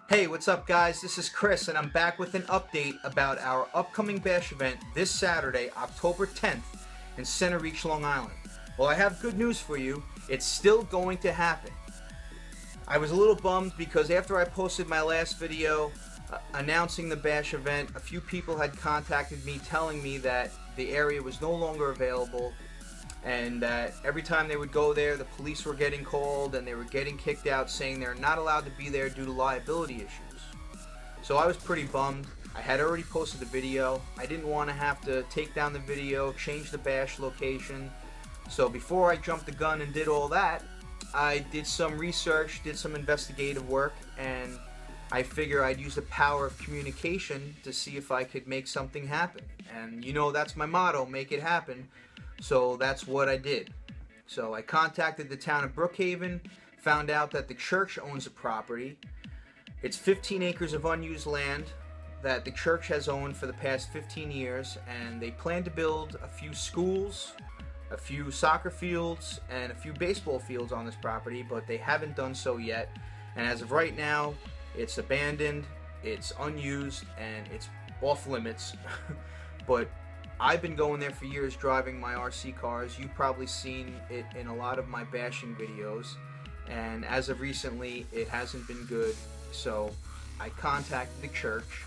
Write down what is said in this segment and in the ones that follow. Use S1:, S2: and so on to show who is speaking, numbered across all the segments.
S1: Hey, what's up guys? This is Chris and I'm back with an update about our upcoming bash event this Saturday, October 10th in Center Reach, Long Island. Well, I have good news for you. It's still going to happen. I was a little bummed because after I posted my last video announcing the bash event, a few people had contacted me telling me that the area was no longer available and that every time they would go there, the police were getting called and they were getting kicked out, saying they're not allowed to be there due to liability issues. So I was pretty bummed. I had already posted the video. I didn't want to have to take down the video, change the bash location. So before I jumped the gun and did all that, I did some research, did some investigative work, and I figure I'd use the power of communication to see if I could make something happen. And you know that's my motto, make it happen. So that's what I did. So I contacted the town of Brookhaven, found out that the church owns the property. It's 15 acres of unused land that the church has owned for the past 15 years, and they plan to build a few schools, a few soccer fields, and a few baseball fields on this property, but they haven't done so yet. And as of right now, it's abandoned, it's unused, and it's off limits. But I've been going there for years driving my RC cars. You've probably seen it in a lot of my bashing videos, and as of recently it hasn't been good. So I contacted the church,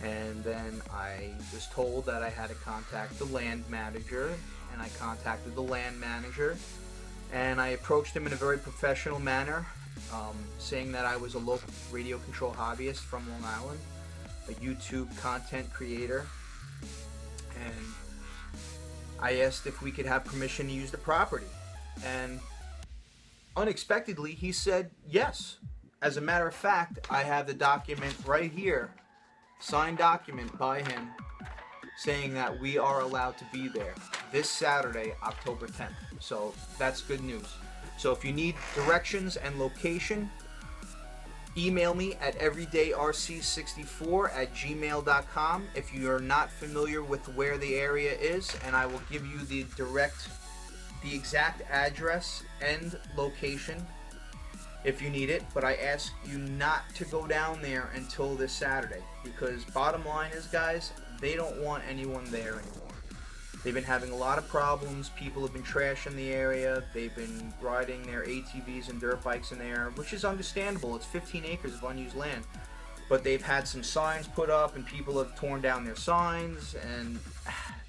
S1: and then I was told that I had to contact the land manager, and I contacted the land manager, and I approached him in a very professional manner, saying that I was a local radio control hobbyist from Long Island, a YouTube content creator, and I asked if we could have permission to use the property, and unexpectedly he said yes. As a matter of fact, I have the document right here, signed document by him, saying that we are allowed to be there this Saturday, October 10th. So that's good news. So if you need directions and location, email me at everydayrc64@gmail.com if you are not familiar with where the area is, and I will give you the exact address and location if you need it. But I ask you not to go down there until this Saturday, because bottom line is, guys, they don't want anyone there anymore. They've been having a lot of problems. People have been trashing the area. They've been riding their ATVs and dirt bikes in there, which is understandable. It's 15 acres of unused land. But they've had some signs put up, and people have torn down their signs, and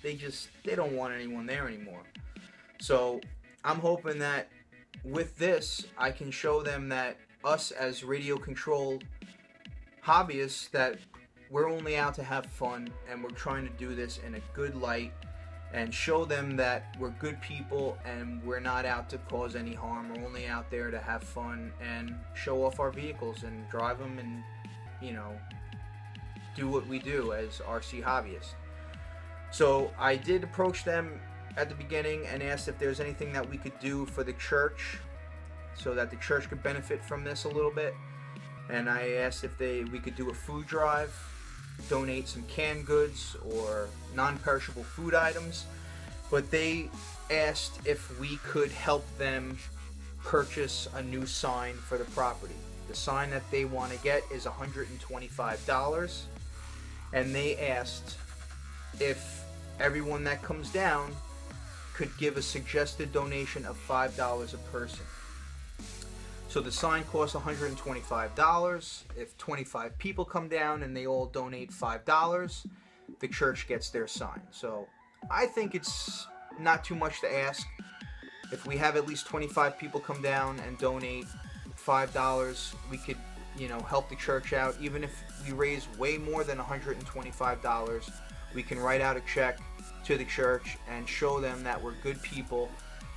S1: they don't want anyone there anymore. So I'm hoping that with this, I can show them that us as radio control hobbyists, that we're only out to have fun, and we're trying to do this in a good light, and show them that we're good people and we're not out to cause any harm. We're only out there to have fun and show off our vehicles and drive them and, you know, do what we do as RC hobbyists. So I did approach them at the beginning and asked if there's anything that we could do for the church so that the church could benefit from this a little bit. And I asked if we could do a food drive, donate some canned goods or non-perishable food items, but they asked if we could help them purchase a new sign for the property. The sign that they want to get is $125, and they asked if everyone that comes down could give a suggested donation of $5 a person. So the sign costs $125. If 25 people come down and they all donate $5, the church gets their sign. So I think it's not too much to ask. If we have at least 25 people come down and donate $5, we could, you know, help the church out. Even if we raise way more than $125, we can write out a check to the church and show them that we're good people,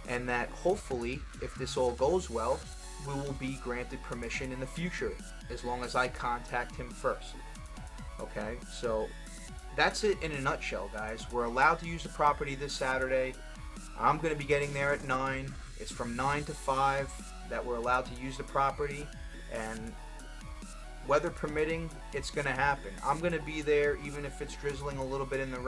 S1: and that hopefully, if this all goes well, we will be granted permission in the future, as long as I contact him first. Okay, so that's it in a nutshell, guys. We're allowed to use the property this Saturday. I'm going to be getting there at 9. It's from 9 to 5 that we're allowed to use the property, and weather permitting, it's going to happen. I'm going to be there even if it's drizzling a little bit in the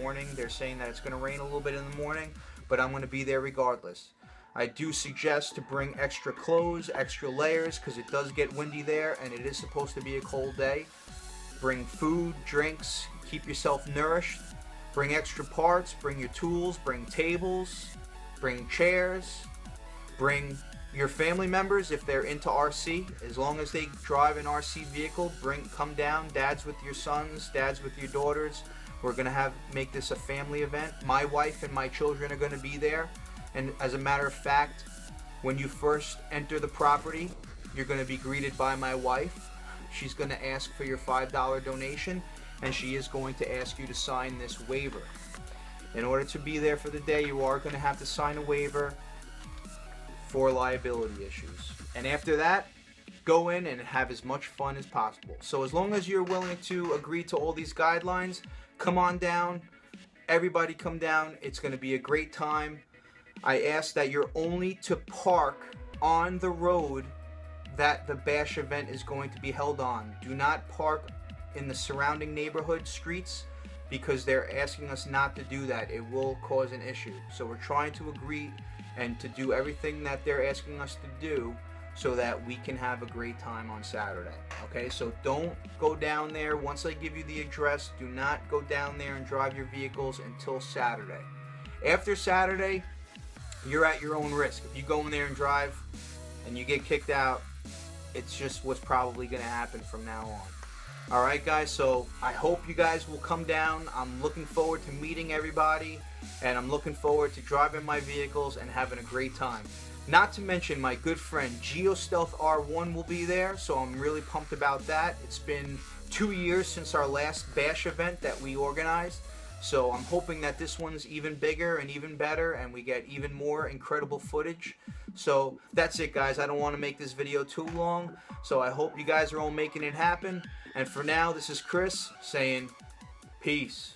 S1: morning. They're saying that it's going to rain a little bit in the morning, but I'm going to be there regardless. I do suggest to bring extra clothes, extra layers, because it does get windy there and it is supposed to be a cold day. Bring food, drinks, keep yourself nourished. Bring extra parts, bring your tools, bring tables, bring chairs, bring your family members if they're into RC. As long as they drive an RC vehicle, come down. Dads with your sons, dads with your daughters. We're gonna make this a family event. My wife and my children are gonna be there. And as a matter of fact, when you first enter the property, you're gonna be greeted by my wife. She's gonna ask for your $5 donation, and she is going to ask you to sign this waiver. In order to be there for the day, you are gonna have to sign a waiver for liability issues. And after that, go in and have as much fun as possible. So as long as you're willing to agree to all these guidelines, come on down. Everybody come down. It's going to be a great time. I ask that you're only to park on the road that the bash event is going to be held on. Do not park in the surrounding neighborhood streets, because they're asking us not to do that. It will cause an issue. So we're trying to agree and to do everything that they're asking us to do so that we can have a great time on Saturday. Okay, so don't go down there. Once I give you the address, do not go down there and drive your vehicles until Saturday. After Saturday, you're at your own risk. If you go in there and drive and you get kicked out, it's just what's probably going to happen from now on. Alright guys, so I hope you guys will come down. I'm looking forward to meeting everybody, and I'm looking forward to driving my vehicles and having a great time. Not to mention my good friend GeoStealth R1 will be there, so I'm really pumped about that. It's been 2 years since our last bash event that we organized, so I'm hoping that this one's even bigger and even better, and we get even more incredible footage. So that's it guys, I don't want to make this video too long, so I hope you guys are all making it happen. And for now, this is Chris saying peace.